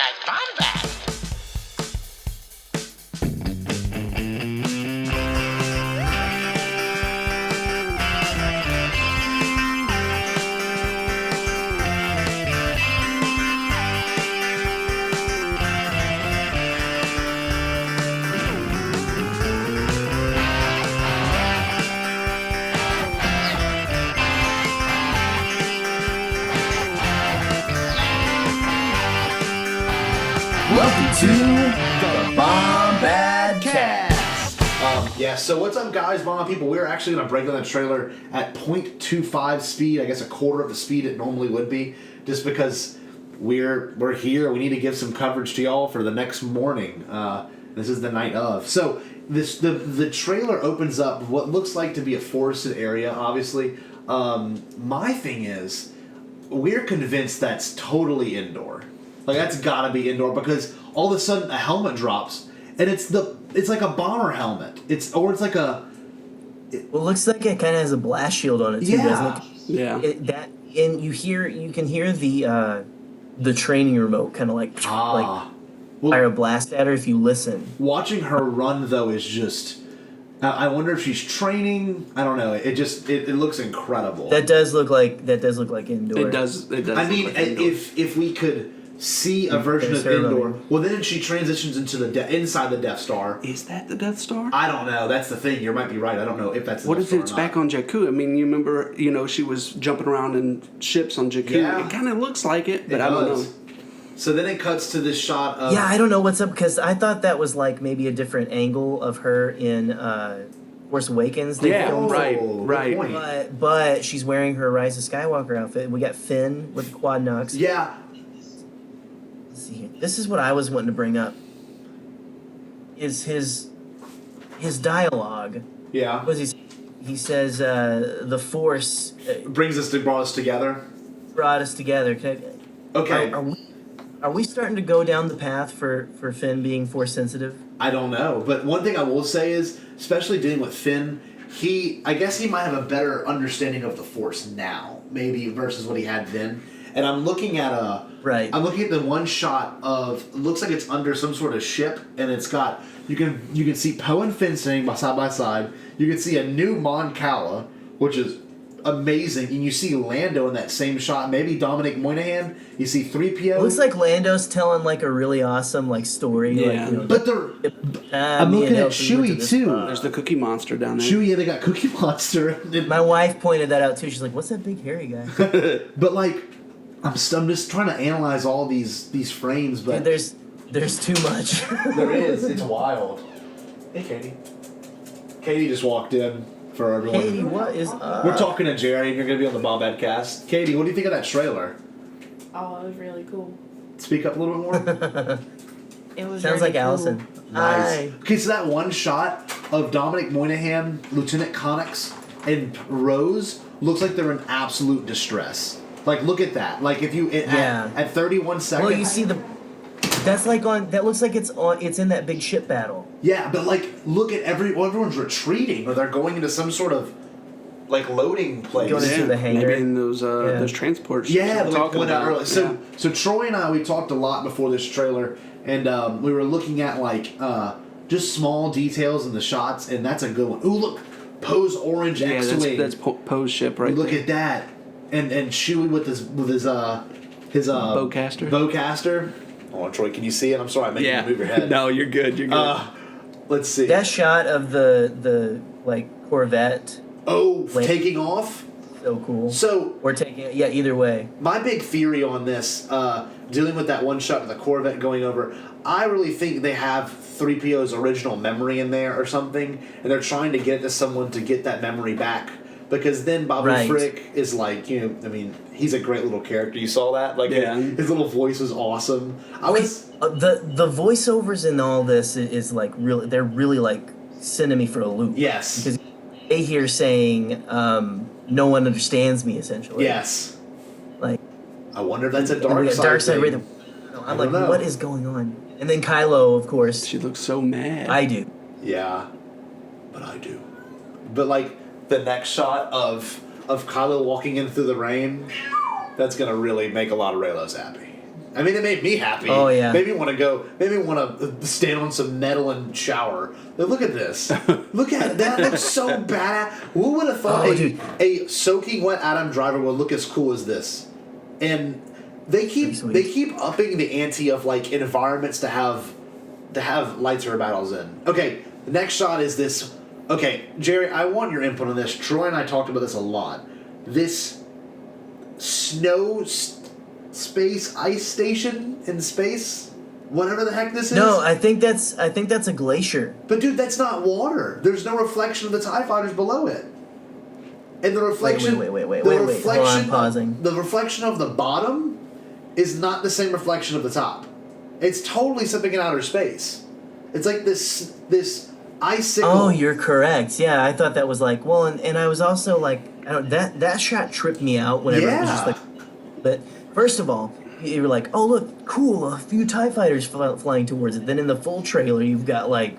Stay Bombad. Welcome to the Bombad Cast. So what's up, guys, Bomb people? We're actually going to break down the trailer at 0.25 speed, I guess a quarter of the speed it normally would be, just because we're here. We need to give some coverage to y'all for the next morning. This is the night of. So the trailer opens up what looks like to be a forested area, obviously. My thing is, we're convinced that's totally indoor. Like, that's gotta be indoor, because all of a sudden a helmet drops, and it's like a bomber helmet. It's like a... Well, it looks like it kind of has a blast shield on it too, doesn't it? Yeah. And you can hear the training remote kind of like fire a blast at her if you listen. Watching her run, though, is just... I wonder if she's training. I don't know. It looks incredible. That does look like indoor. It does. I mean, look like indoor. if we could see a version of indoor, well, then she transitions into inside the Death Star. Is that the Death Star? I don't know. That's the thing. You might be right. I don't know if that's the What Death if Star it's or back not. on Jakku? I mean, you remember, she was jumping around in ships on Jakku. Yeah. It kind of looks like it, but It I don't does. know. So then it cuts to this shot of... Yeah, I don't know what's up, because I thought that was like maybe a different angle of her in Force Awakens. They Yeah, filmed. right. Good point. But she's wearing her Rise of Skywalker outfit. We got Finn with the quad knocks. Yeah. Let's see here. This is what I was wanting to bring up. Is his dialogue. Yeah. What does he says the Force Brought us together. brought us together. Okay. Are we starting to go down the path for Finn being Force sensitive? I don't know. But one thing I will say is, especially dealing with Finn, I guess he might have a better understanding of the Force now, maybe, versus what he had then. And I'm looking at I'm looking at the one shot of, it looks like it's under some sort of ship, and it's got, you can see Poe and Finn standing side by side. You can see a new Mon Cala, which is amazing, and you see Lando in that same shot. Maybe Dominic Moynihan. You see 3PO. It looks like Lando's telling like a really awesome like story. Yeah. Like, But I'm looking at Chewie too. There's the Cookie Monster down there. Chewie, yeah, they got Cookie Monster. My wife pointed that out too. She's like, "What's that big hairy guy?" But like, I'm just trying to analyze all these frames, but Dude, there's too much. there is. It's wild. Hey, Katie. Katie just walked in for everyone. Katie, what is up? We're talking to Jerry, and you're going to be on the Bombad Cast. Katie, what do you think of that trailer? Oh, it was really cool. Speak up a little bit more. It was Sounds really like cool. Allison. Nice. Hi. Okay, so that one shot of Dominic Moynihan, Lieutenant Connix, and Rose looks like they're in absolute distress. Like, look at that. Like, if you at 31 seconds. Well, you see that's like that looks like it's in that big ship battle. Yeah, but like, look at everyone's retreating, or they're going into some sort of like loading place. Going into the hangar. Maybe in those transports. Yeah, we're like talking went out about. early. So Troy and I, we talked a lot before this trailer, and we were looking at like just small details in the shots, and that's a good one. Ooh, look, Poe's orange X-wing. That's Poe's ship right Look there. at that, and Chewie with his bowcaster. Bowcaster. Oh, Troy, can you see it? I'm sorry, I'm making you move your head. No, you're good. You're good. Let's see. That shot of the like Corvette. Taking off. So cool. So Or taking it. Yeah, either way. my big theory on this, dealing with that one shot of the Corvette going over, I really think they have 3PO's original memory in there or something, and they're trying to get it to someone to get that memory back. Because then Bobby Frick is like, I mean, he's a great little character. You saw that? Like, his little voice was awesome. The voiceovers in all this is like really, they're really like sending me for a loop. Yes. Because they hear saying, no one understands me, essentially. Yes. Like, I wonder if that's a dark side rhythm. I'm like, what is going on? And then Kylo, of course. She looks so mad. I do. Yeah. But I do. But like, the next shot of Kylo walking in through the rain, that's gonna really make a lot of Raylos happy. I mean, it made me happy. Oh, yeah. Made me want to go. Made me want to stand on some metal and shower. But look at this. Look at it. That looks so bad. Who would have thought a soaking wet Adam Driver would look as cool as this? And they keep upping the ante of like environments to have lightsaber battles in. Okay, the next shot is this. Okay, Jerry, I want your input on this. Troy and I talked about this a lot. This space ice station in space, whatever the heck this is. No, I think that's a glacier. But dude, that's not water. There's no reflection of the TIE fighters below it. And the reflection. Wait. Hold on, I'm pausing. The reflection of the bottom is not the same reflection of the top. It's totally something in outer space. It's like this icicle. Oh, you're correct. Yeah, I thought that was like, well, and I was also like, I don't, that shot tripped me out whenever it was just like, but first of all, you were like, oh look, cool, a few TIE fighters flying towards it. Then in the full trailer, you've got like,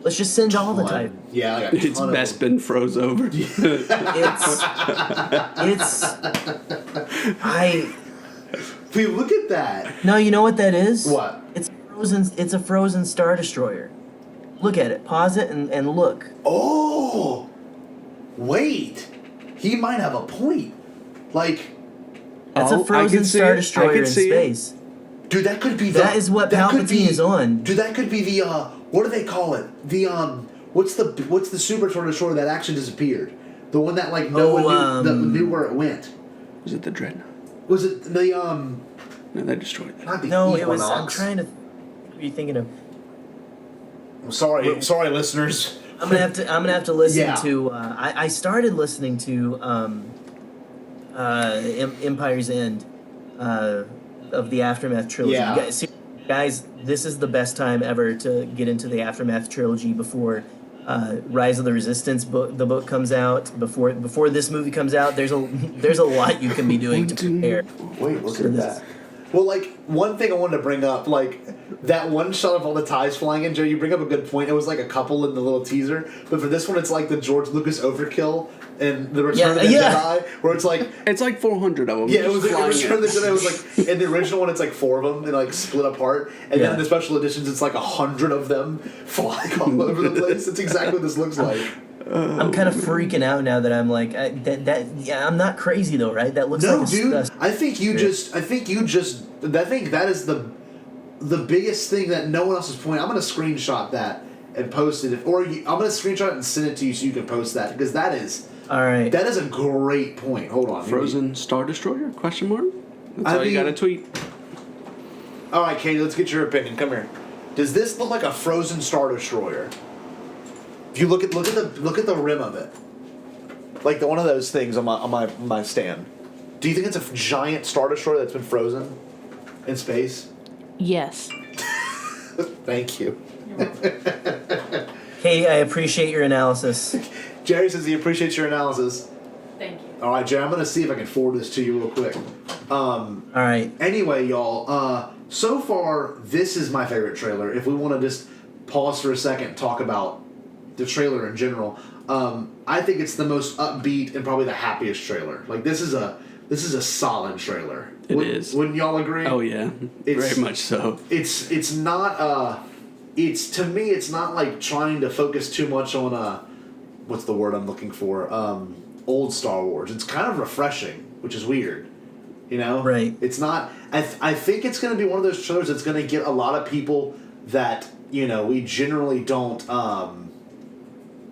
let's just send all the TIE. Yeah, I got it's best been froze over. If you look at that. No, you know what that is? What? It's a frozen Star Destroyer. Look at it. Pause it and look. Oh, wait. He might have a point. Like, that's a frozen Star Destroyer in space. Dude, that could be that is what Palpatine is on. Dude, that could be the what do they call it? The what's the Super Star Destroyer that actually disappeared? The one that like no one knew where it went. Was it the Dreadnought? Was it the No, they destroyed that. Not the No, Equinox. it was. I'm trying to. What are you thinking of? I'm sorry, listeners. I'm gonna have to listen Yeah. to. I started listening to Empire's End of the Aftermath trilogy. Yeah. Guys, this is the best time ever to get into the Aftermath trilogy before Rise of the Resistance the book comes out. Before this movie comes out, there's a lot you can be doing to prepare. Wait, look at that. Well, like, one thing I wanted to bring up, like, that one shot of all the TIEs flying in, Joe, you bring up a good point. It was like a couple in the little teaser. But for this one, it's like the George Lucas overkill and the Return of the Jedi, where it's like... It's like 400 of them. Yeah, it was like Return of the Jedi. It was like, in the original one, it's like 4 of them and like split apart. And then in the special editions, it's like 100 of them flying all over the place. It's exactly what this looks like. I'm kind of freaking out now that I'm like I'm not crazy though, right? That looks like a dude. I think that is the biggest thing that no one else is pointing. I'm gonna screenshot that and post it, I'm gonna screenshot it and send it to you so you can post that because that is all right. That is a great point. Hold on, Frozen Star Destroyer? Question mark? That's all you gotta tweet. All right, Katie, let's get your opinion. Come here. Does this look like a Frozen Star Destroyer? If you look at the rim of it, like one of those things on my stand. Do you think it's a giant Star Destroyer that's been frozen in space? Yes. Thank you. Hey, I appreciate your analysis. Jerry says he appreciates your analysis. Thank you. All right, Jerry, I'm gonna see if I can forward this to you real quick. All right. Anyway, y'all. So far, this is my favorite trailer. If we want to just pause for a second and talk about the trailer in general, I think it's the most upbeat and probably the happiest trailer. Like this is a solid trailer. It is. Wouldn't y'all agree? Oh yeah, very much so. It's not to me it's not like trying to focus too much on what's the word I'm looking for, old Star Wars. It's kind of refreshing, which is weird. You know? Right. It's not I think it's going to be one of those trailers that's going to get a lot of people that, you know, we generally don't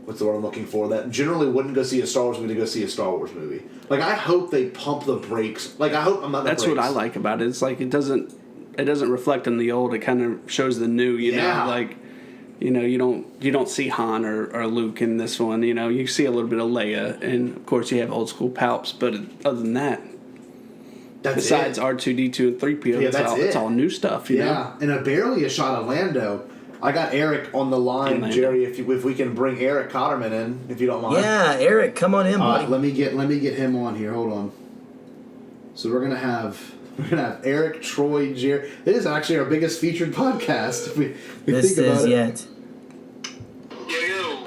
what's the word I'm looking for? That generally wouldn't go see a Star Wars movie to go see a Star Wars movie. Like, I hope they pump the brakes. Like, I hope I'm not. That's what I like about it. It's like it doesn't reflect on the old. It kind of shows the new. You know, like, you know, you don't see Han or Luke in this one. You know, you see a little bit of Leia, and of course you have old school Palps. But other than that, besides R2D2 and 3PO, it's all new stuff. You know? And barely a shot of Lando. I got Eric on the line, Jerry. If we can bring Eric Kotteman in, if you don't mind. Yeah, Eric, come on in, buddy. Let me get him on here. Hold on. So we're gonna have Eric, Troy, Jerry. It is actually our biggest featured podcast. If we this think about is it. yet.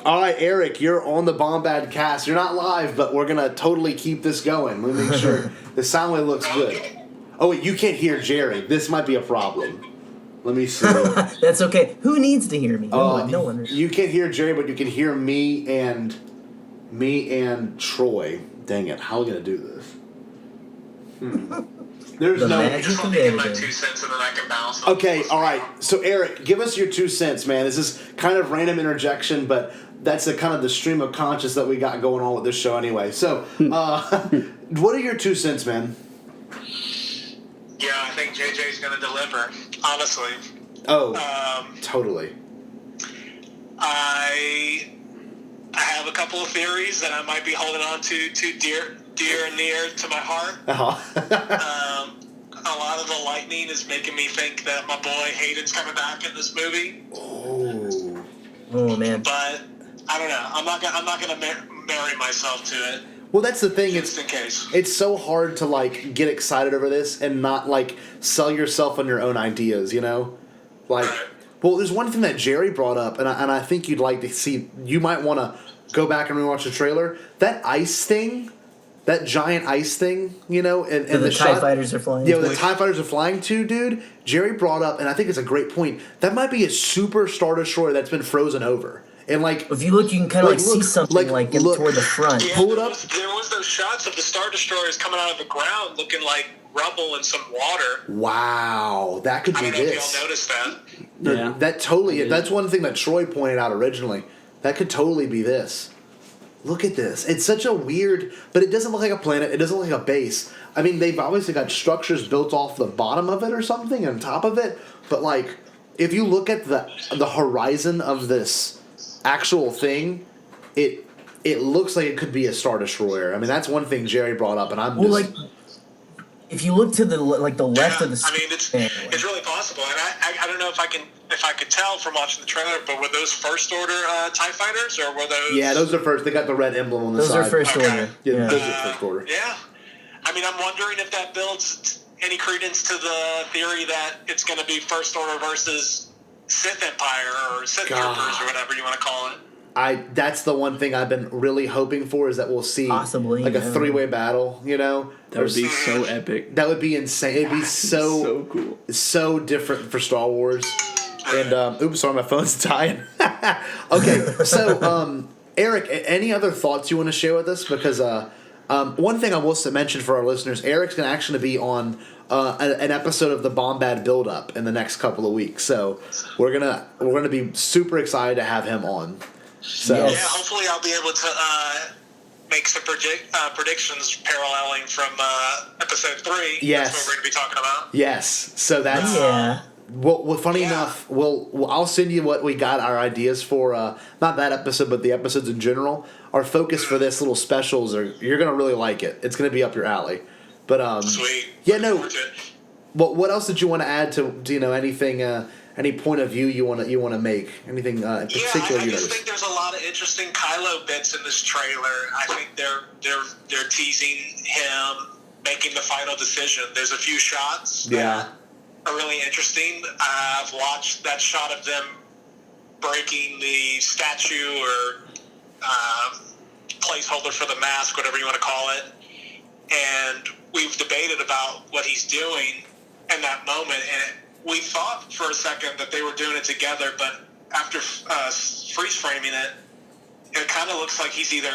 All right, Eric, you're on the Bombad cast. You're not live, but we're gonna totally keep this going. Let me make sure the sound wave looks good. Oh, wait, you can't hear Jerry. This might be a problem. Let me see. That's okay. Who needs to hear me? No one. You can't hear Jerry, but you can hear me and Troy. Dang it! How are we gonna do this? There's The no. magic Let of me get my editing. 2 cents and then I can bounce. Okay, all right. So Eric, give us your 2 cents, man. This is kind of random interjection, but that's the kind of the stream of conscious that we got going on with this show anyway. So, what are your 2 cents, man? Yeah, I think JJ's going to deliver, honestly. Oh, totally. I have a couple of theories that I might be holding on to dear and near to my heart. A lot of the lightning is making me think that my boy Hayden's coming back in this movie. Oh man. But I don't know. I'm not gonna marry myself to it. Well, that's the thing. Just in case. It's so hard to like get excited over this and not like sell yourself on your own ideas. You know, like. Right. Well, there's one thing that Jerry brought up, and I think you'd like to see. You might want to go back and rewatch the trailer. That ice thing, that giant ice thing, you know, and the shot, TIE fighters are flying. Yeah, the TIE fighters are flying too, dude. Jerry brought up, and I think it's a great point. That might be a super Star Destroyer that's been frozen over, and like If you look, you can kind of like, see look, something like, get look. toward the front. Yeah, Pull it up. There was those shots of the Star Destroyers coming out of the ground looking like rubble and some water. Wow, that could I be don't know if this. y'all noticed that. Yeah. That totally. That's one thing that Troy pointed out originally. That could totally be this. Look at this. It's such a weird, but it doesn't look like a planet. It doesn't look like a base. I mean, they've obviously got structures built off the bottom of it or something on top of it. But like, if you look at the horizon of this actual thing, it looks like it could be a Star Destroyer. I mean, that's one thing Jerry brought up, and I'm Well, just. like, if you look to the left of the I mean, it's really possible, and I don't know if I could tell from watching the trailer, but were those first order TIE fighters or were those? Yeah, those are first. They got the red emblem on the those side. are first Okay. order. Yeah, those are first order. Yeah, I mean, I'm wondering if that builds any credence to the theory that it's going to be first order versus Sith Empire or Sith Troopers or whatever you want to call it. That's the one thing I've been really hoping for is that we'll see Possibly, like a yeah. 3-way battle, you know? That would be so epic. That would be insane. It'd be So cool. so different for Star Wars. And oops, sorry, my phone's dying. Okay, so Eric, any other thoughts you want to share with us? Because one thing I will mention for our listeners, Eric's going to actually be on an episode of the Bombad build-up in the next couple of weeks. So we're gonna be super excited to have him on. So Yes. Yeah, hopefully I'll be able to make some predictions paralleling from episode 3. Yes. That's what we're going to be talking about. yes, so that's Yeah. well. Funny Yeah. enough, I'll send you what we got our ideas for. Not that episode, but the episodes in general. Our focus for this little specials you're gonna really like it. It's gonna be up your alley. But Sweet. yeah, Looking no. forward to it. What else did you want to add to anything? Any point of view you want to make? Anything in particular I you just noticed? think there's a lot of interesting Kylo bits in this trailer. I think they're teasing him making the final decision. There's a few shots Yeah. that are really interesting. I've watched that shot of them breaking the statue or placeholder for the mask, whatever you want to call it, and we've debated about what he's doing in that moment, and we thought for a second that they were doing it together, but after freeze framing it, it kind of looks like he's either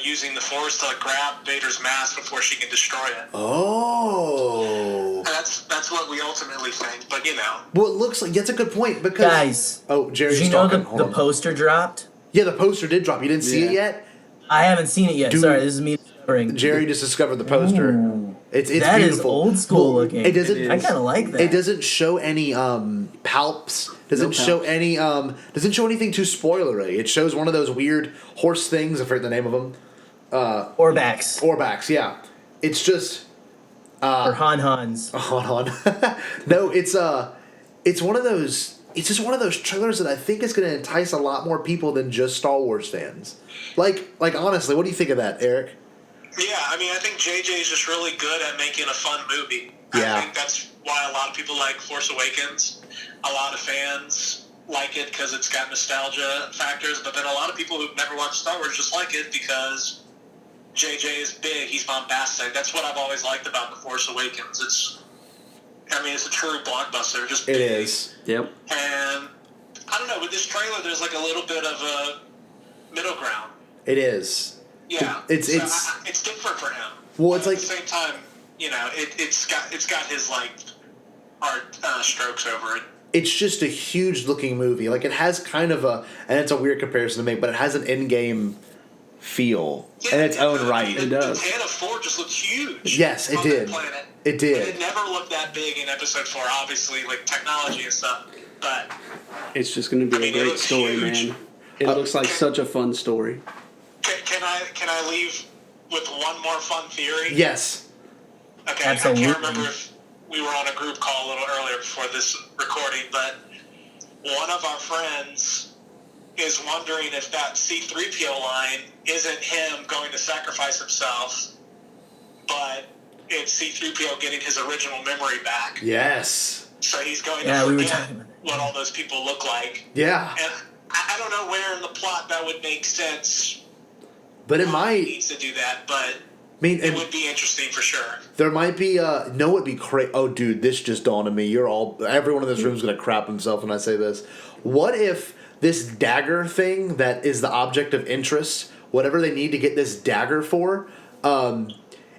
using the Force to grab Vader's mask before she can destroy it. Oh. And that's what we ultimately think, but you know. Well, it looks like that's a good point because Guys, Oh, Jerry's did you know talking. Hold the on. poster dropped? Yeah, the poster did drop. You didn't see it Yeah. yet? I haven't seen it yet. Dude. Sorry, this is me discovering. Jerry just discovered the poster. Ooh. It's That is beautiful. old school Well, looking. It doesn't. It I is. kind of like that. It doesn't show any palps. Doesn't No show palps. any doesn't show anything too spoilery. It shows one of those weird horse things. I forget the name of them. Orbacks. Orbacks. Yeah. It's just or Han-Hans. hold on. No, it's one of those. It's just one of those trailers that I think is going to entice a lot more people than just Star Wars fans. Like honestly, what do you think of that, Eric? Yeah, I mean, I think JJ is just really good at making a fun movie. Yeah. I think that's why a lot of people like Force Awakens. A lot of fans like it because it's got nostalgia factors, but then a lot of people who've never watched Star Wars just like it because JJ is big. He's bombastic. That's what I've always liked about The Force Awakens. It's a true blockbuster. Just It big. is. Yep. And I don't know, with this trailer, there's like a little bit of a middle ground. It is. Yeah, It's different for him. Well, it's but like at the same time, it's got his like art strokes over it. it's just a huge looking movie. Like it has kind of and it's a weird comparison to make, but it has an in-game feel in its own right. It does. The Tantive 4 just looked huge. Yes, it on did. That planet. It did. And it never looked that big in Episode 4, obviously, like technology and stuff. But It's just going to be a great story, huge. man. It looks like such a fun story. Can I leave with one more fun theory? Yes. Okay, Absolutely. I can't remember if we were on a group call a little earlier before this recording, but one of our friends is wondering if that C-3PO line isn't him going to sacrifice himself, but it's C-3PO getting his original memory back. Yes. So he's going Yeah, to we were forget talking about that. what all those people look like. Yeah. And I don't know where in the plot that would make sense. But it Who might. needs to do that, but I mean, it would be interesting for sure. there might be no, it'd be crazy. Oh, dude, this just dawned on me. Everyone in this room is gonna crap himself when I say this. What if this dagger thing that is the object of interest, whatever they need to get this dagger for,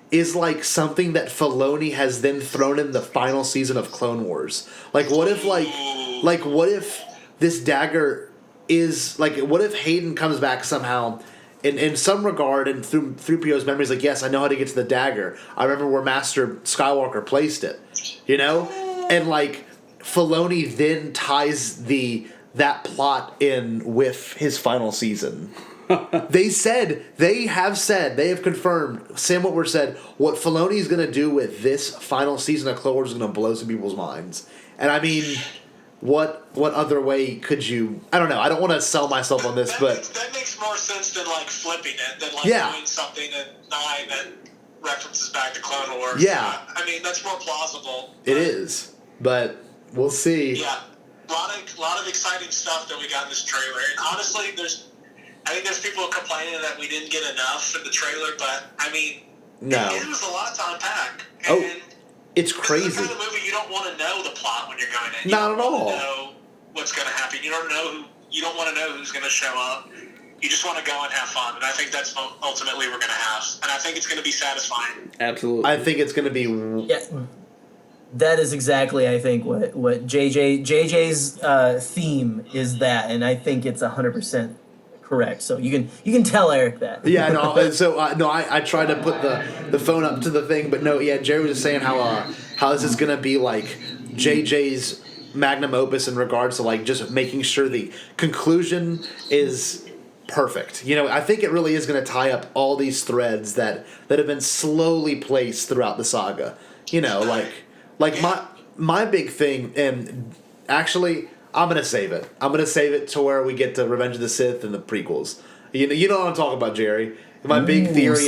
is like something that Filoni has then thrown in the final season of Clone Wars? Like, what if what if this dagger is like, what if Hayden comes back somehow? In some regard, and through 3PO's memories, like, yes, I know how to get to the dagger. I remember where Master Skywalker placed it, and like Filoni then ties that plot in with his final season. They have confirmed. Sam Witwer said what Filoni is going to do with this final season of Clone Wars is going to blow some people's minds. And I mean, what other way could you? I don't know. I don't want to sell myself on this, but that makes more sense than like flipping it, than like doing something at 9 that references back to Clone Wars. Yeah. I mean, that's more plausible. It is. But we'll see. Yeah, a lot of exciting stuff that we got in this trailer. And honestly, I think there's people complaining that we didn't get enough in the trailer, but I mean, it was a lot to unpack. And it's crazy. This is the kind of movie you don't want to know the plot when you're going in. Not at all. You don't want to know what's going to happen. You don't want to know who's going to show up. You just want to go and have fun, and I think that's ultimately we're going to have. And I think it's going to be satisfying. Absolutely. I think it's going to be. Yeah, that is exactly, I think, what JJ's theme is that, and I think it's 100% correct. So you can tell Eric that. Yeah, no. So I tried to put the phone up to the thing, but no. Yeah, Jerry was just saying how this is going to be like JJ's magnum opus in regards to like just making sure the conclusion is perfect. I think it really is going to tie up all these threads that have been slowly placed throughout the saga. Like my big thing, and actually I'm going to save it. I'm going to save it to where we get to Revenge of the Sith and the prequels. You know what I'm talking about, Jerry. My big theory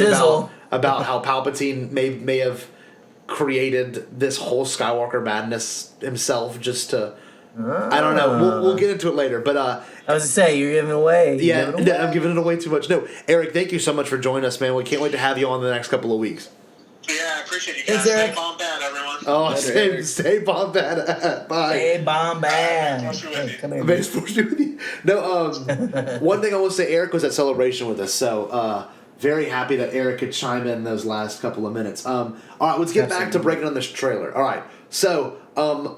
about how Palpatine may have created this whole Skywalker madness himself just to... I don't know. We'll get into it later. But I was going to say, you're giving it away. I'm giving it away too much. No, Eric, thank you so much for joining us, man. We can't wait to have you on the next couple of weeks. Yeah, I appreciate you guys. Thanks, Eric. Stay bombad, everyone. Oh, stay bombad. Bye. Stay bombad. Hey, come here. May the Force be with you. No, one thing I will say, Eric was at Celebration with us, so very happy that Eric could chime in those last couple of minutes. All right, let's get back to breaking on this trailer. All right, so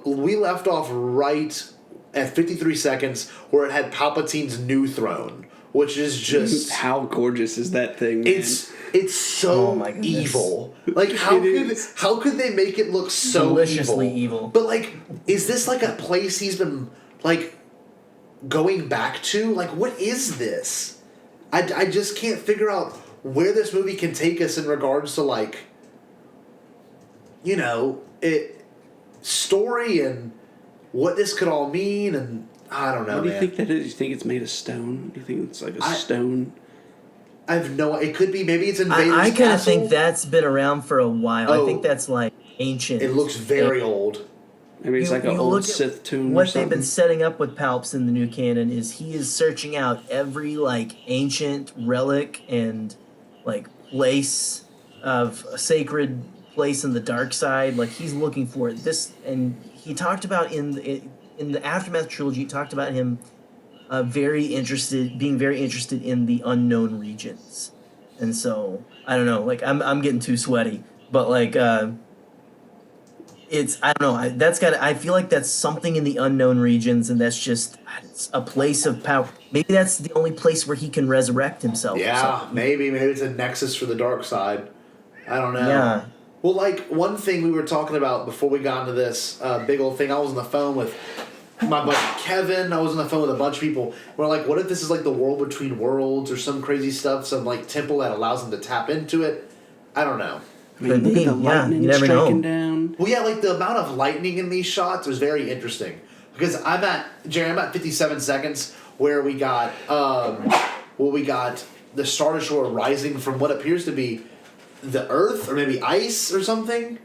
we left off right at 53 seconds where it had Palpatine's new throne, which is just... How gorgeous is that thing, man? It's so evil. Like, how could they make it look so deliciously evil? But, like, is this, like, a place he's been, like, going back to? Like, what is this? I just can't figure out where this movie can take us in regards to, like, story and what this could all mean, and I don't know, What do you think that is? Do you think it's made of stone? Do you think it's like a stone? I have no... It could be. Maybe it's in Vader's I kind of castle. think that's been around for a while. I think that's, like, ancient. It looks very old. Maybe it's like an old Sith tomb or what something. they've been setting up with Palps in the new canon is he is searching out every, like, ancient relic and, like, place of a sacred place in the dark side. Like he's looking for this, and he talked about in the Aftermath trilogy. He talked about him being very interested in the unknown regions, and so I don't know. Like I'm getting too sweaty, but like it's I don't know. I feel like that's something in the unknown regions, and that's just it's a place of power. Maybe that's the only place where he can resurrect himself. Yeah, maybe it's a nexus for the dark side. I don't know. Yeah. Well, like one thing we were talking about before we got into this big old thing, I was on the phone with my buddy Kevin. I was on the phone with a bunch of people. We're like, what if this is like the world between worlds or some crazy stuff, some like temple that allows them to tap into it? I don't know. I mean, look at the lightning you never striking know. down. Well, yeah, like the amount of lightning in these shots was very interesting because I'm at 57 seconds where we got the Star Destroyer rising from what appears to be the Earth or maybe ice or something.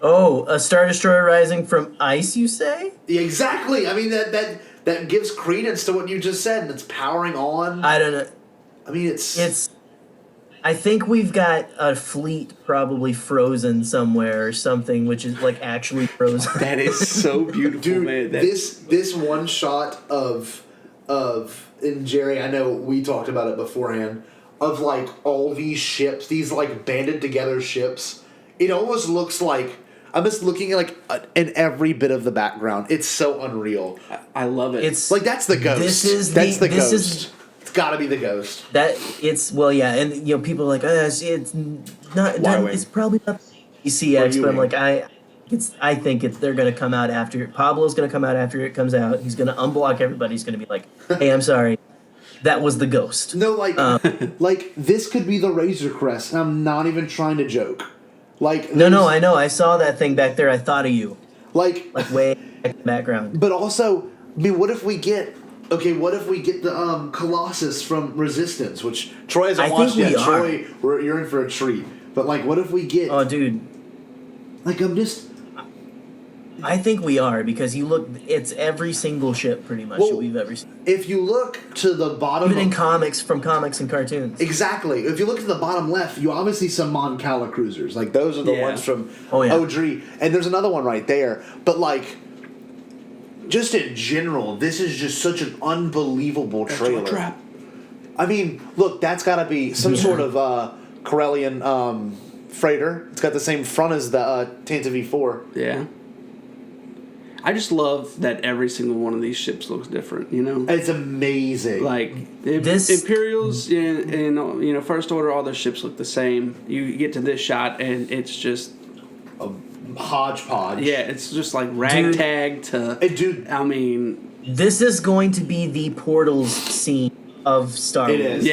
Oh, a Star Destroyer rising from ice, you say? Yeah, exactly. I mean that gives credence to what you just said, and it's powering on. I don't know. I mean, it's. I think we've got a fleet probably frozen somewhere or something, which is like actually frozen. That is so beautiful, Dude, man. this one shot of and Jerry, I know we talked about it beforehand, of like all these ships, these like banded together ships. It almost looks like I'm just looking at like in every bit of the background. It's so unreal. I love it. It's Like that's the ghost. That's the ghost. It's got to be the ghost. And you know people are like it's not Y-wing. it's probably not ECX, but I'm Y-wing. like I think they're gonna come out after Pablo's gonna come out after it comes out. He's gonna unblock everybody. He's gonna be like, hey, I'm sorry, that was the ghost. No, like like this could be the Razor Crest. And I'm not even trying to joke. Like No, I know. I saw that thing back there. I thought of you, like way back in the background. But also, I mean, what if we get the Colossus from Resistance, which Troy hasn't I watched think yet. we Troy, you're in for a treat. But like, what if we get? Oh, dude. Like, I think we are because it's every single ship pretty much that we've ever seen. If you look to the bottom, Even in comics and cartoons. exactly. If you look to the bottom left, you obviously see some Mon Cala cruisers. Like those are the ones from Odri, and there's another one right there. But like, just in general, this is just such an unbelievable trailer. I mean, look, that's got to be some sort of Corellian freighter. It's got the same front as the Tantive V4. Yeah. I just love that every single one of these ships looks different, you know? It's amazing. Like, Imperials and First Order, all their ships look the same. You get to this shot, and it's just... a hodgepodge. Yeah, it's just like ragtag to... Dude. I mean... This is going to be the Portals scene of Star Wars. It is.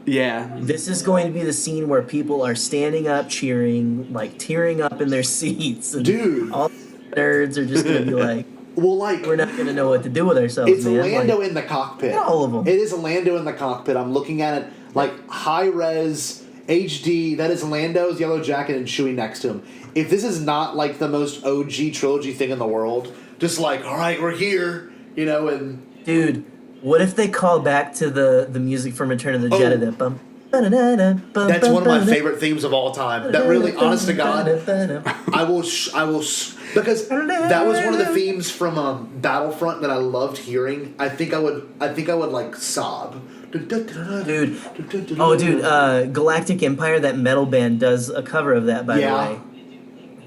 Yeah. This is going to be the scene where people are standing up, cheering, like tearing up in their seats. And Dude. all nerds are just going to be like, well, like, we're not going to know what to do with ourselves, it's man. Lando in the cockpit. All of them. It is a Lando in the cockpit. I'm looking at it like high res HD. That is Lando's yellow jacket and Chewie next to him. If this is not like the most OG trilogy thing in the world, just like, all right, we're here, and Dude, what if they call back to the music from Return of the Jedi? That bum. That's one of my favorite themes of all time. That really, honest to God, I will, because that was one of the themes from Battlefront that I loved hearing. I think I would like sob. Dude, Galactic Empire, that metal band does a cover of that, by the way.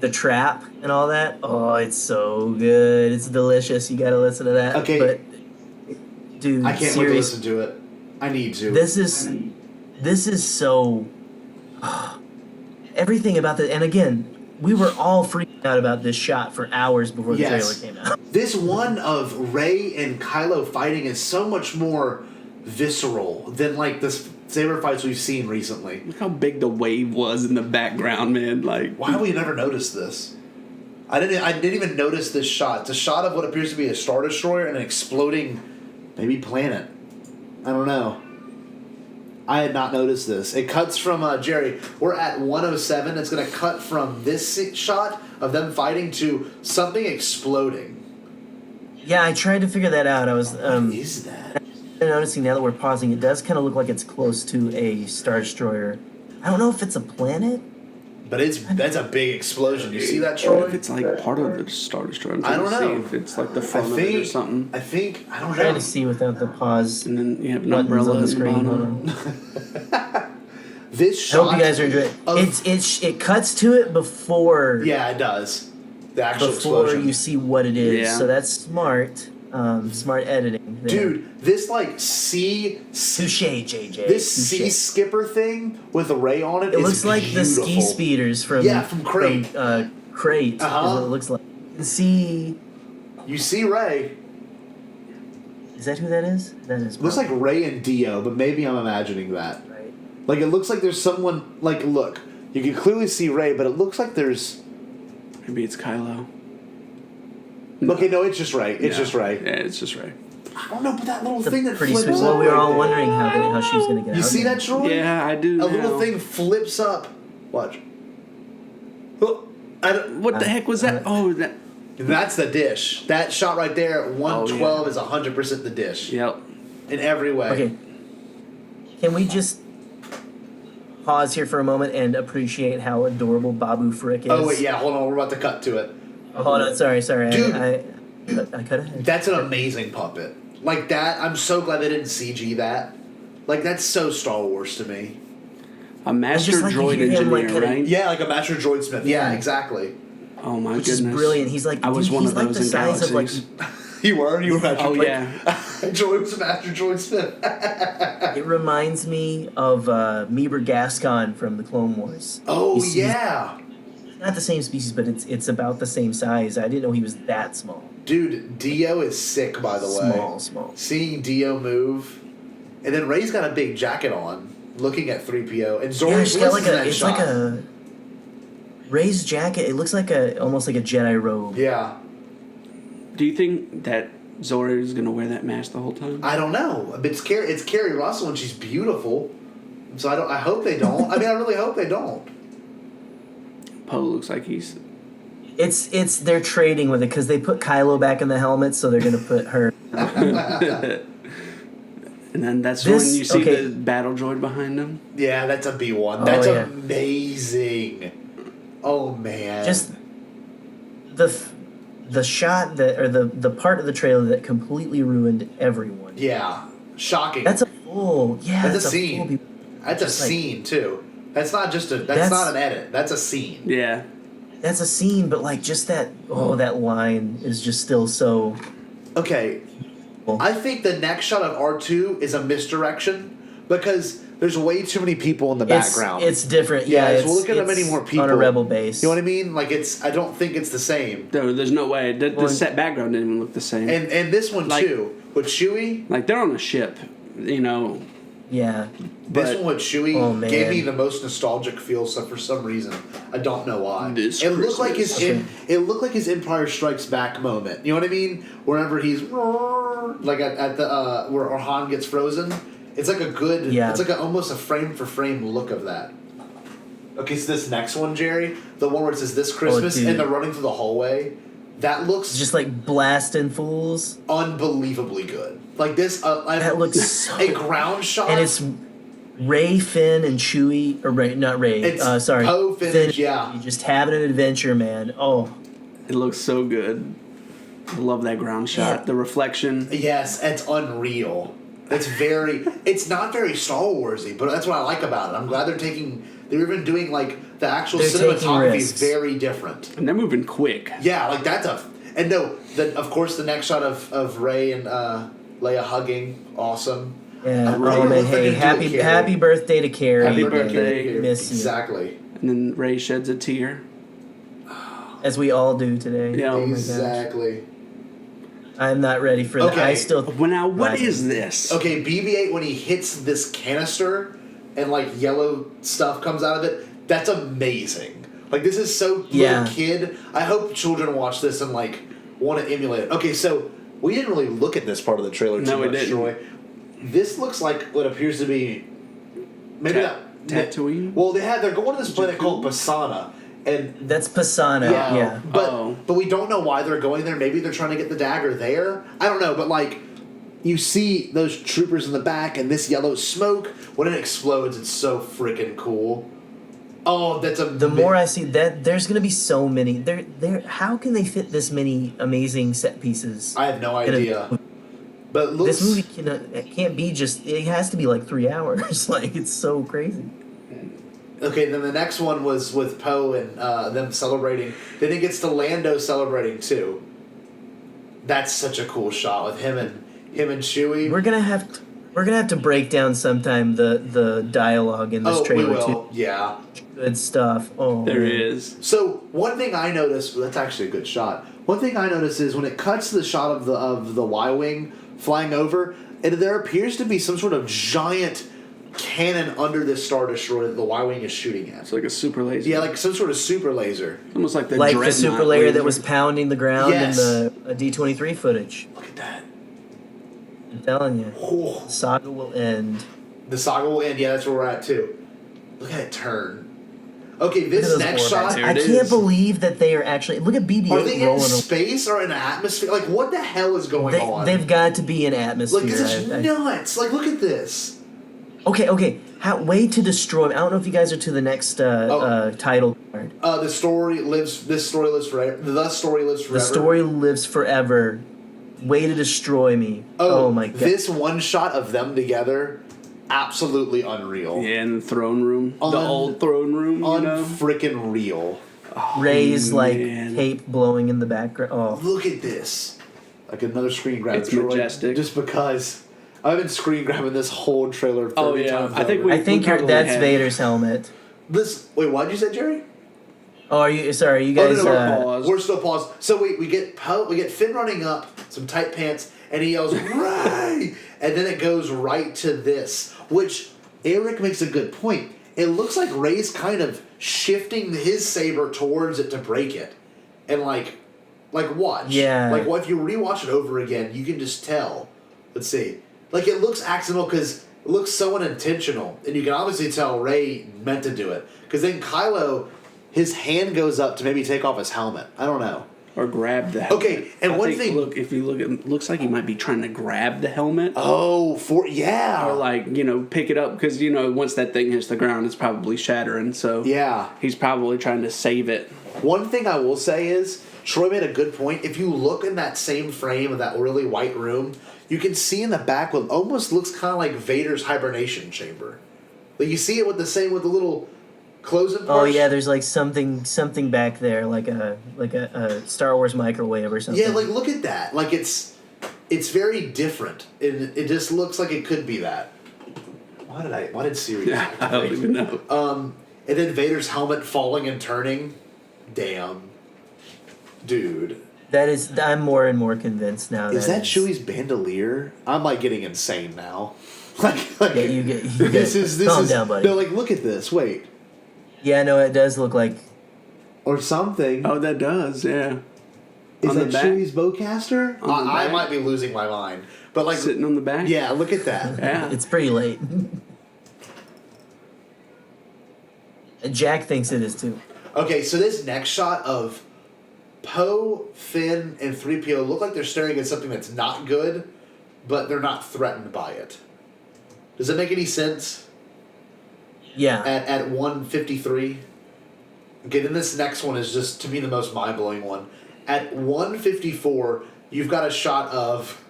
The Trap and all that. Oh, it's so good. It's delicious. You gotta listen to that. Okay. But, dude, I can't wait to listen to it. I need to. This is so... everything about it. And again, we were all freaking out about this shot for hours before the trailer came out. This one of Rey and Kylo fighting is so much more visceral than like the saber fights we've seen recently. Look how big the wave was in the background, man. Like, why have we never noticed this? I didn't even notice this shot. It's a shot of what appears to be a Star Destroyer and an exploding maybe planet. I don't know. I had not noticed this. It cuts from Jerry. We're at 107. It's going to cut from this shot of them fighting to something exploding. Yeah, I tried to figure that out. I was What is that? I'm noticing now that we're pausing, it does kind of look like it's close to a Star Destroyer. I don't know if it's a planet. But that's a big explosion. You see that, What Troy? if it's like part of the Star Destroyer? I'm I trying don't to know. see if it's like the front of it or something. I think I don't I'm trying know. to see without the pause. And then you have an Buttons umbrella on the at the screen. bottom. Hold on. This I shot. hope you guys are enjoying it. It cuts to it before Yeah, it does. The actual before explosion. you see what it is. Yeah. So that's smart. Smart editing. There. Dude, this like sea. Touche, JJ. This Touche. sea skipper thing with a ray on it. It is looks like the ski beautiful. speeders from Crate. Crate. Uh-huh. Is what it looks like. You can see. You see Ray. Is that who that is? That is. Looks like probably Ray and Dio, but maybe I'm imagining that. right. Like it looks like there's someone. Like look, you can clearly see Ray, but it looks like there's. Maybe it's Kylo. Okay, no, it's just Ray. It's No. just Ray. Yeah, it's just Ray. I don't know, but that little It's thing a that pretty flips sweet. up. Well, we were right all there. wondering how she was gonna get out. You see there. that, Troy? Yeah, I do. A little now. thing flips up. Watch. Oh, What the heck was that? Oh, that. that's the dish. That shot right there, 112 is 100% the dish. Yep. In every way. Okay. Can we just pause here for a moment and appreciate how adorable Babu Frick is? Oh, wait, yeah, hold on. We're about to cut to it. Hold on, sorry. Dude. I cut ahead. That's an amazing puppet. Like that, I'm so glad they didn't CG that. Like, that's so Star Wars to me. A master just like to droid hear him, like, engineer, kinda- right? Yeah, like a Master Droid Smith. Yeah, Yeah. exactly. Oh my Which goodness. is brilliant. He's like, I was dude, one he's of like those the in size of like. Galaxies. You were Master Oh Droid. yeah. Droid was a Master Droid Smith. It reminds me of Meeber Gascon from the Clone Wars. Oh, He's yeah. not the same species, but it's about the same size. I didn't know he was that small. Dude, Dio is sick, by the way. Small. Seeing Dio move. And then Ray's got a big jacket on, looking at 3PO. And Yeah, Zori's she's got listening to that it's shot. like a Ray's jacket. It looks like almost like a Jedi robe. Yeah. Do you think that Zora is gonna wear that mask the whole time? I don't know. But it's Carrie Russell, and she's beautiful. So I hope they don't. I mean, I really hope they don't. Poe looks like he's. It's they're trading with it because they put Kylo back in the helmet, so they're gonna put her. And then that's This- when you see okay. the battle droid behind him. Yeah, that's a B1. Oh, That's yeah. amazing. Oh, man. Just the shot that or the part of the trailer that completely ruined everyone. Yeah. Shocking. That's a full. Yeah, That's a full scene. be- That's a just like- scene, too. That's not just a... That's- not an edit. That's a scene. Yeah. That's a scene, but like just that. Oh, that line is just still so. Okay. I think the next shot of R2 is a misdirection because there's way too many people in the background. It's different. Yeah, Yeah, so we'll look at how many more people on a rebel base. You know what I mean? Like, I don't think it's the same. No, there's no way. The Well, set background didn't even look the same. And this one, Like- too. With Chewie... Like they're on a ship, you know. Yeah. This But- one with Chewie Oh, man. gave me the most nostalgic feel. So for some reason, I don't know why. This It looked like his Christmas. it looked like his Empire Strikes Back moment. You know what I mean? Whenever he's like at the where Han gets frozen, it's like a good. Yeah. It's like almost a frame for frame look of that. Okay, so this next one, Jerry, the one where it says "This Christmas" dude. and they're running through the hallway, that looks Just like blasting fools. unbelievably good. Like this, That looks so. a ground shot, And it's Ray, Finn, and Chewie, or Ray, not Ray. It's Sorry, Poe, Finn, yeah. You just having an adventure, man. Oh, It looks so good. I love that ground shot. Yeah. The reflection. Yes, it's unreal. It's not very Star Warsy, but that's what I like about it. I'm glad they're even doing like the actual They're taking cinematography is risks. very different. And they're moving quick. Yeah, like and of course the next shot of Rey and Leia hugging, awesome. yeah. I really Oh, man, hope they're hey, gonna do it, Carrie. happy birthday to Carrie. Happy man. birthday. Miss you. Exactly. And then Ray sheds a tear. As we all do today. Yeah. Oh my gosh. Exactly. I'm not ready for that. Okay. I still. Well, now what Right. is this? Okay, BB-8 when he hits this canister and like yellow stuff comes out of it, that's amazing. Like this is so Yeah. little kid. I hope children watch this and like want to emulate it. Okay, so we didn't really look at this part of the trailer too No, we much, didn't. Troy. This looks like what appears to be maybe Tatooine? Well, they're going to this planet called Pasana, and That's Pisana. Yeah. but Oh. but we don't know why they're going there. Maybe they're trying to get the dagger there. I don't know, but like, you see those troopers in the back and this yellow smoke. When it explodes, it's so freaking cool. Oh, that's a. The more I see that, there's gonna be so many. How can they fit this many amazing set pieces? I have no idea. But it looks, this movie it can't be just. It has to be like 3 hours. Like it's so crazy. Okay, then the next one was with Poe and them celebrating. Then it gets to Lando celebrating too. That's such a cool shot with him and Chewie. We're gonna have to break down sometime the dialogue in this trailer we will. too. Yeah. Good stuff. Oh, There man. is. So one thing I noticed, that's actually a good shot. One thing I noticed is when it cuts to the shot of the Y-wing flying over, and there appears to be some sort of giant cannon under this Star Destroyer that the Y-wing is shooting at. It's like a super laser. Yeah, like some sort of super laser. Almost like the Like the super Dreadnought layer that laser. was pounding the ground Yes. in the D23 footage. Look at that. I'm telling you, Oh. the saga will end. The saga will end. Yeah, that's where we're at too. Look at it turn. Okay, Look at this those next Warbags. shot. There I it can't is. believe that they are actually. Look at BB-8 Are they in rolling. space or in atmosphere? Like, what the hell is going on? They've got to be in atmosphere. Like, this is nuts. Like, look at this. Okay. Way to destroy. I don't know if you guys are to the next title card. This story lives forever. The story lives forever. The story lives forever. Way to destroy me. Oh my god. This one shot of them together, absolutely unreal. Yeah, in the throne room. The old throne room, you know? Unfreaking real. Ray's like man. cape blowing in the background. Oh, Look at this. Like another screen grab. It's Troy, majestic. Just because I've been screen grabbing this whole trailer 30 Oh, yeah. times I think over. I think probably that's have- Vader's helmet. Wait, what did you say, Jerry? Oh, are you? Sorry, you Oh, guys. no, paused. we're still paused. So we get Finn running up, some tight pants, and he yells, "Ray!" And then it goes right to this, which Eric makes a good point. It looks like Ray's kind of shifting his saber towards it to break it, and like watch. Yeah. Like what if you rewatch it over again, you can just tell. Let's see. Like it looks accidental because it looks so unintentional, and you can obviously tell Ray meant to do it. Because then Kylo, his hand goes up to maybe take off his helmet. I don't know. Or grab the helmet. Okay, and I one think, thing- Look, if you look at looks like he might be trying to grab the helmet. Oh, Or like, pick it up because, once that thing hits the ground, it's probably shattering. So Yeah. he's probably trying to save it. One thing I will say is, Troy made a good point. If you look in that same frame of that really white room, you can see in the back what almost looks kind of like Vader's hibernation chamber. Like you see it with the little closing parts. Oh yeah, there's like something back there, like a Star Wars microwave or something. Yeah, like look at that. Like it's very different. It just looks like it could be that. Why did Siri? Yeah, I don't even know. And then Vader's helmet falling and turning. Damn. Dude. I'm more and more convinced now. Is that it's- Chewie's bandolier? I'm like getting insane now. Like Yeah, you get. this is calm down, buddy. No, like look at this. Wait. Yeah, no, it does look like. Or something. Oh, that does, yeah. Is on that the back? Chewie's bowcaster? On the I back? might be losing my mind. But like Sitting on the back? yeah, look at that. Yeah. It's pretty late. And Jack thinks it is too. Okay, so this next shot of Poe, Finn, and 3PO look like they're staring at something that's not good, but they're not threatened by it. Does that make any sense? Yeah. At 153? Okay, then this next one is just, to me, the most mind-blowing one. At 154, you've got a shot of...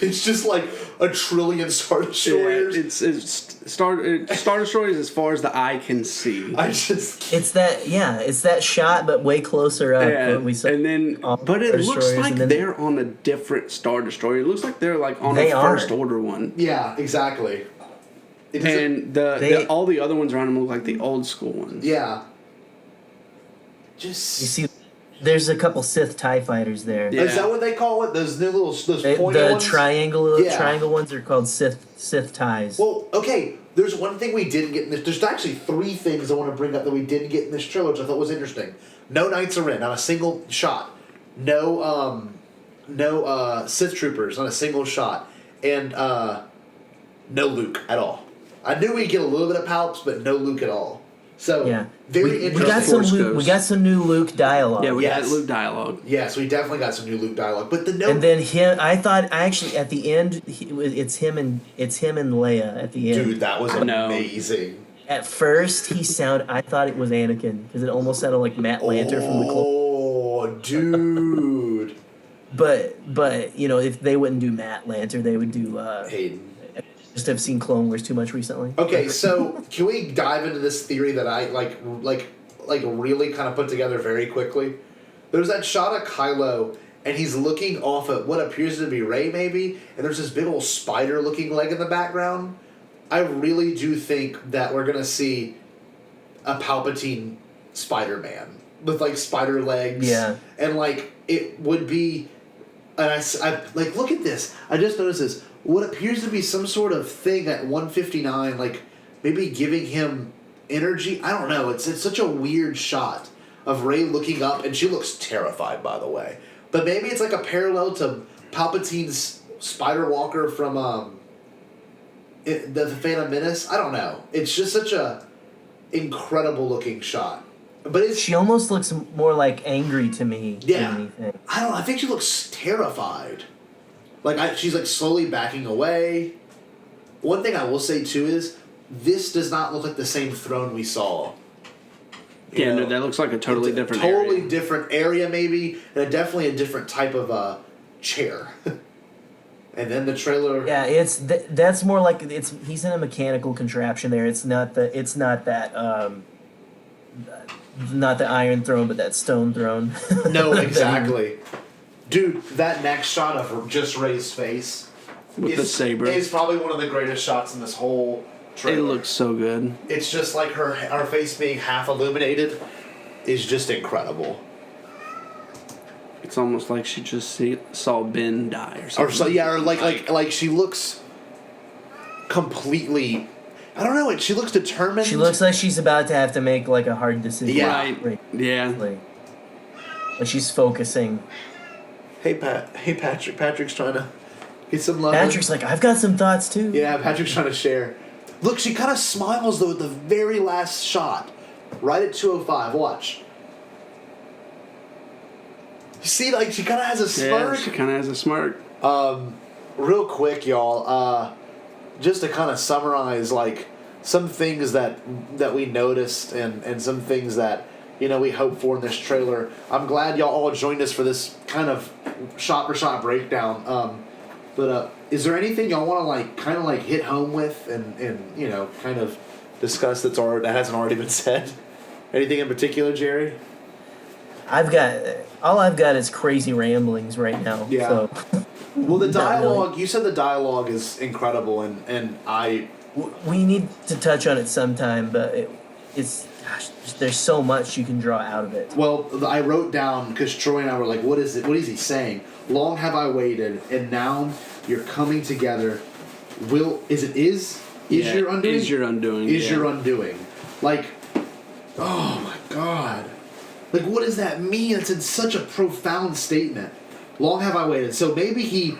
it's just like a trillion Star Destroyers. Yeah, it's Star Destroyers as far as the eye can see. I just... It's that shot, but way closer up. Yeah, What we saw and then, all but the it looks destroyers, like and then- they're on a different Star Destroyer. It looks like they're like on They a are. First Order one. Yeah, exactly. It doesn't- And all the other ones around them look like the old school ones. Yeah. You Just... see, there's a couple Sith TIE fighters there. Yeah. Is that what they call it? Those new little... Those pointy The ones? triangle ones are called Sith ties. Well, okay, there's one thing we didn't get in this. There's actually three things I want to bring up that we didn't get in this trailer, which I thought was interesting. No Knights are in, not a single shot. No Sith Troopers, not a single shot. And no Luke at all. I knew we'd get a little bit of Palps, but no Luke at all. So Yeah, very we interesting. got some Force Luke, we Ghost. got some new Luke dialogue. Yeah, we Yes. got Luke dialogue. Yes, we definitely got some new Luke dialogue. But the note, And then him, I thought actually at the end it's him and Leia at the end. dude, that was I know. amazing. At first I thought it was Anakin because it almost sounded like Matt Lanter from the Clone. Oh, dude. But you know, if they wouldn't do Matt Lanter, they would do. Hayden. Just have seen Clone Wars too much recently. Okay, so can we dive into this theory that I like really kind of put together very quickly? There's that shot of Kylo, and he's looking off at what appears to be Rey, maybe, and there's this big old spider-looking leg in the background. I really do think that we're gonna see a Palpatine Spider-Man with like spider legs. Yeah. And like it would be, and I like look at this. I just noticed this. What appears to be some sort of thing at 159, like maybe giving him energy. I don't know. It's such a weird shot of Rey looking up, and she looks terrified, by the way. But maybe it's like a parallel to Palpatine's Spider Walker from the Phantom Menace. I don't know. It's just such a incredible looking shot. But it's She almost looks more like angry to me than yeah. anything. I don't know. I think she looks terrified. Like she's like slowly backing away. One thing I will say too is this does not look like the same throne we saw. You Yeah, know, no, that looks like a totally it's a different totally area. different area maybe, and definitely a different type of chair. And then the trailer. Yeah, it's that's more like he's in a mechanical contraption there. It's not not the Iron Throne, but that Stone Throne. No, exactly. Dude, that next shot of just Rey's face With the saber. is probably one of the greatest shots in this whole trailer. It looks so good. It's just like her face being half illuminated is just incredible. It's almost like she just saw Ben die or something. Or so yeah, or like she looks completely. I don't know. She looks determined. She looks like she's about to have to make like a hard decision. Yeah. Right. Yeah. Like she's focusing. Hey Patrick. Patrick's trying to get some love. Patrick's like, I've got some thoughts too. Yeah, Patrick's trying to share. Look, she kind of smiles though at the very last shot, right at 2:05. Watch. You see, like she kind of has a smirk. Yeah, she kind of has a smirk. Real quick, y'all. Just to kind of summarize, like some things that we noticed and some things that we hope for in this trailer. I'm glad y'all all joined us for this kind of shot for shot breakdown. But is there anything y'all want to like kind of like hit home with and kind of discuss that hasn't already been said? Anything in particular, Jerry? All I've got is crazy ramblings right now. Yeah. So. Well, the Not dialogue. really. You said the dialogue is incredible, and I. We need to touch on it sometime, but gosh, there's so much you can draw out of it. Well, I wrote down because Troy and I were like, "What is it? What is he saying? Long have I waited, and now you're coming together. Is your undoing? Is your undoing. Is yeah. your undoing? Like, oh my God! Like, what does that mean? It's in such a profound statement. Long have I waited. So maybe he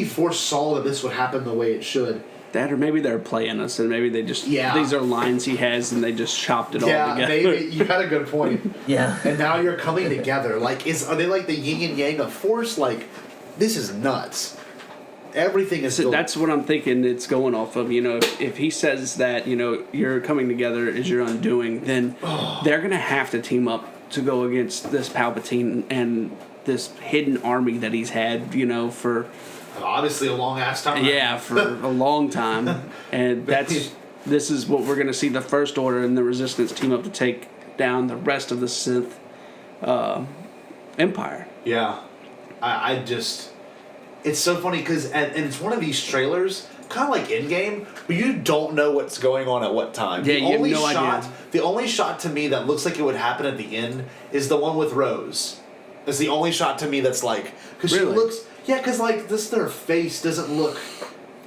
foresaw that this would happen the way it should. That, or maybe they're playing us, and maybe they just Yeah. these are lines he has, and they just chopped it all Yeah, together. maybe you had a good point. Yeah. And now you're coming together. Like, are they like the yin and yang of force? Like, this is nuts. Everything is. So that's what I'm thinking. It's going off of. If he says that you're coming together is your undoing, then they're gonna have to team up to go against this Palpatine and this hidden army that he's had. For obviously a long ass time. yeah, for a long time, and this is what we're gonna see: the First Order and the Resistance team up to take down the rest of the Sith Empire. Yeah, I just. It's so funny because and it's one of these trailers, kind of like Endgame, where you don't know what's going on at what time. Yeah, you have no idea. The only shot to me that looks like it would happen at the end is the one with Rose. It's the only shot to me that's like because she Really? looks because like their face doesn't look.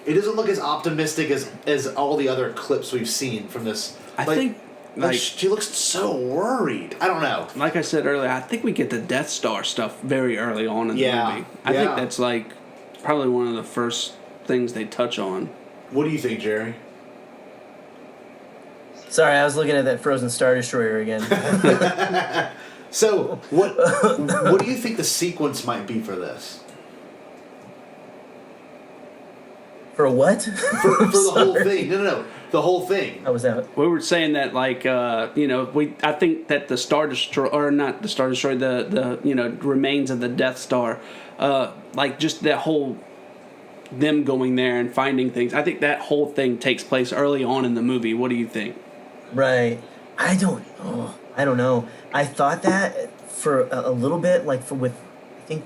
It doesn't look as optimistic as all the other clips we've seen from this. I think. Like, she looks so worried. I don't know. like I said earlier, I think we get the Death Star stuff very early on in the movie. I think that's like probably one of the first things they touch on. What do you think, Jerry? Sorry, I was looking at that frozen Star Destroyer again. So, what do you think the sequence might be for this? For what? For the whole thing? No. The whole thing. How was that? We were saying that, like, I think that the Star Destroyer, or not the Star Destroyer, the remains of the Death Star, like, just that whole, them going there and finding things, I think that whole thing takes place early on in the movie. What do you think? Right. I don't know. I thought that for a little bit, like, I think,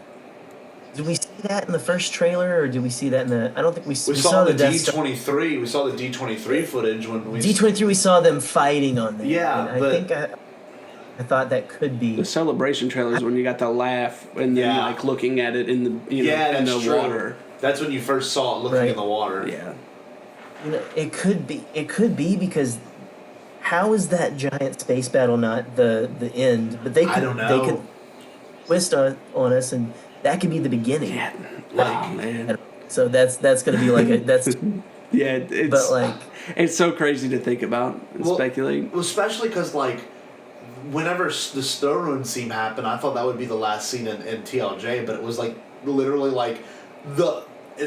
did we see that in the first trailer, or did we see that in the? I don't think we saw the Death Star. D23. We saw the D23 footage when we D23. We saw them fighting on there. Yeah, and I think I thought that could be the celebration trailers when you got the laugh and then like looking at it in the in the true. water. That's when you first saw it looking in the water. Yeah. It could be because how is that giant space battle not the end? But I don't know. They could twist on us, and that could be the beginning. Yeah. Like, man. So that's going to be like that's yeah. It's, but like it's so crazy to think about and speculate. Well, especially because like whenever the throne room scene happened, I thought that would be the last scene in TLJ, but it was like literally like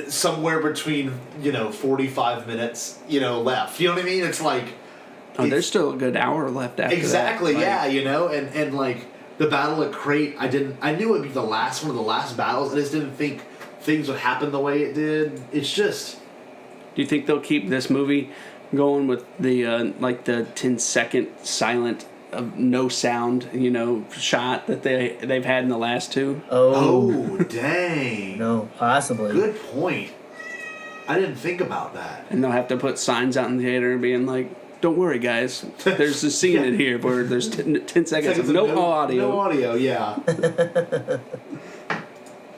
somewhere between 45 minutes left. You know what I mean? It's like there's still a good hour left after exactly that. And like the battle at Crate, I knew it would be the last one of the last battles. I just didn't think things would happen the way it did. It's just. Do you think they'll keep this movie going with the like the 10-second silent of no sound shot that they've had in the last two? Oh dang! No, possibly. Good point. I didn't think about that. And they'll have to put signs out in the theater being like, "Don't worry, guys. There's a scene in here where there's 10 seconds of no audio." No audio, yeah.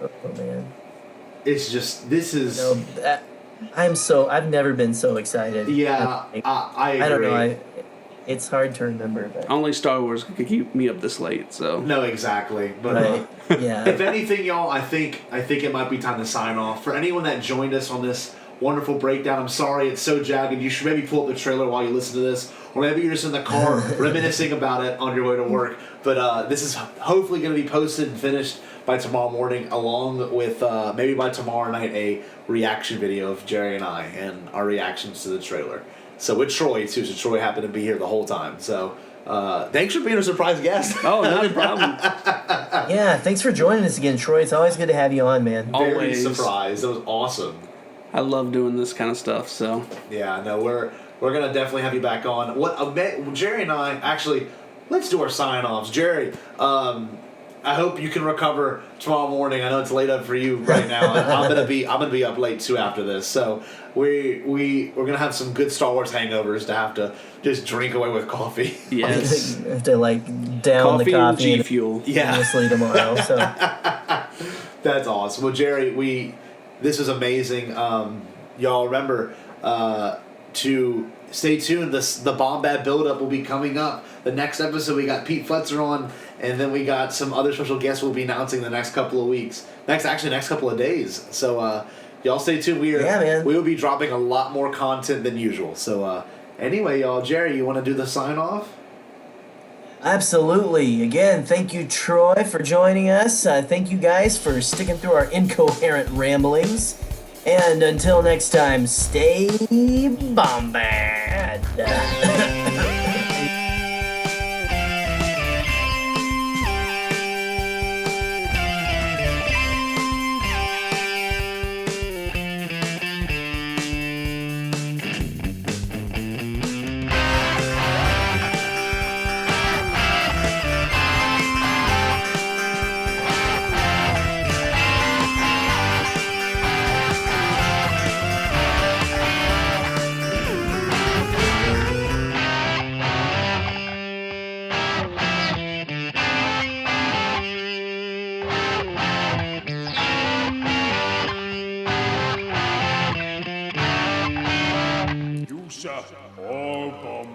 Oh man. It's just I've never been so excited. Yeah, I agree. I don't know. It's hard to remember. But. Only Star Wars could keep me up this late, so. No, exactly. But right. Yeah. If anything, y'all, I think it might be time to sign off. For anyone that joined us on this wonderful breakdown, I'm sorry it's so jagged. You should maybe pull up the trailer while you listen to this, or maybe you're just in the car reminiscing about it on your way to work. But this is hopefully going to be posted and finished by tomorrow morning, along with maybe by tomorrow night a reaction video of Jerry and I and our reactions to the trailer. So with Troy too. So Troy happened to be here the whole time. So thanks for being a surprise guest. Oh, not a problem. Yeah, thanks for joining us again, Troy. It's always good to have you on, man. Very Always. surprised. That was awesome. I love doing this kind of stuff. So yeah, no, we're gonna definitely have you back on. Jerry and I actually, let's do our sign-offs. Jerry, I hope you can recover tomorrow morning. I know it's late up for you right now. I'm gonna be up late too after this. So we're gonna have some good Star Wars hangovers to have to just drink away with coffee. yes, have to down the coffee and G Fuel. Honestly, tomorrow. So that's awesome. Well, Jerry, this was amazing. Y'all remember to stay tuned. The Bombad build-up will be coming up. The next episode, we got Pete Fletzer on, and then we got some other special guests we'll be announcing the next couple of weeks. Next couple of days. So y'all stay tuned. We will be dropping a lot more content than usual. So anyway, y'all, Jerry, you want to do the sign-off? absolutely. Again, thank you, Troy, for joining us. Thank you guys for sticking through our incoherent ramblings. And until next time, stay bombad. All bomb